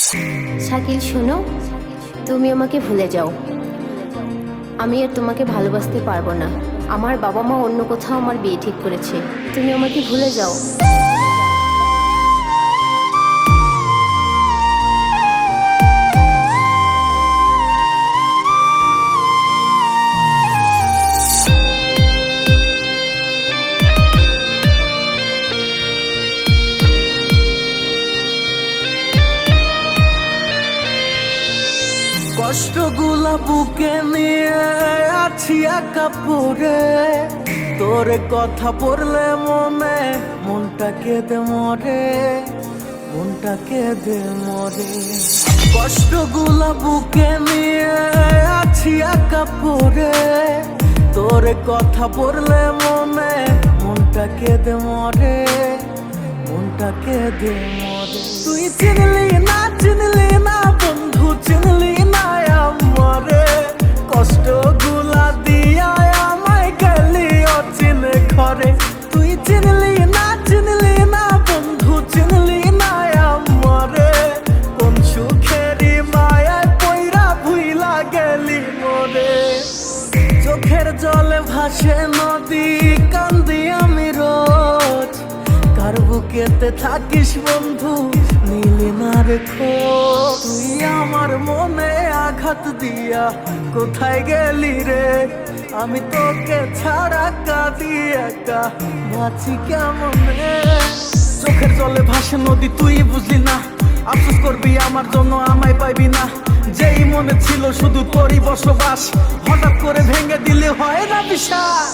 শাকিল শোনো, তুমি আমাকে ভুলে যাও। আমি আর তোমাকে ভালোবাসতে পারবো না। আমার বাবা মা অন্য কোথাও আমার বিয়ে ঠিক করেছে। তুমি আমাকে ভুলে যাও। কষ্টগুলা বুকে নিয়ে আছি একা পড়ে, তোর কথা পড়লে মনটা কেঁদে মরে, মনটা কেঁদে মরে। কষ্টগুলা বুকে নিয়ে আছি একা পড়ে, তোর কথা পড়লে মনটা কেঁদে মরে, মনটা কেঁদে মরে। তুই চিনলি না বন্ধু, চিনলি না আমারে, কষ্টগুলা দিয়া আমায় গেলি অচিনে ঘরে। তুই চিনলি না বন্ধু, চিনলি না আমারে, কোন সুখেরই মায়ায় পইরা ভুইলা গেলি মরে। চোখের জলে ভাসে নদী, কান্দি আমি রোজ, কার বুকেতে থাকিস বন্ধু নিলি না রেখো। তুই আমার মনে আঘাত দিয়া কোথায় গেলি রে, আমি তোকে ছাড়া কাঁদি একা বাঁচি কেমনে। চোখের জলে ভাসে নদী, তুই বুঝলি না, আফসোস করবি আমার জন্য আমায় পাইবি না। যেই মনে ছিল শুধু তোরই বসবাস, হঠাৎ করে ভেঙে দিলে হয় না বিশ্বাস।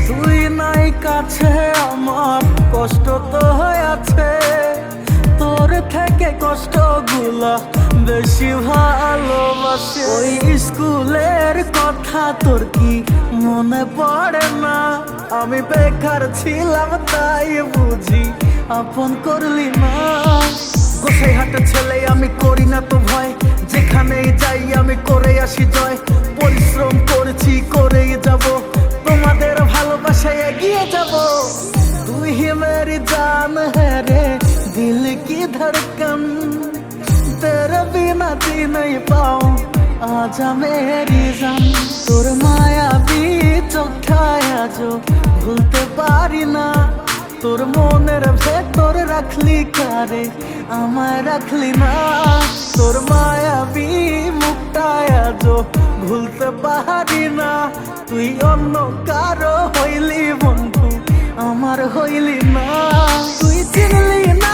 তুই নাই কাছে আমার কষ্ট তো হয়ে আছে, তোর থেকে কষ্টগুলা বেশি ভালোবাসে। ওই স্কুলের কথা তোর কি মনে পড়ে না, আমি বেকার ছিলাম তাই বুঝি আপন করলি না। গোসাই হাটের ছেলে আমি করি না তো ভয়, যেখানেই যাই আমি করে আসি জয়। পরিশ্রম করেছি করেই যাব, তোমাদের ভালোবাসায় এগিয়ে যাব। তুই হি মেরি জান है रे, दिल की धड़कन, तेरे बिना जी नहीं पाऊं, आजा मेरी जान। তোর মায়াবী চোখায়া जो ভুলতে পারি না, তোর মনের ভেতর রাখলি কারে আমায় রাখলি না। তোর মায়াবী মুখটায়া जो ভুলতে পারি না, তুই অন্য কারো হইলি বন্ধু আমার হইলি না। তুই চিনলি না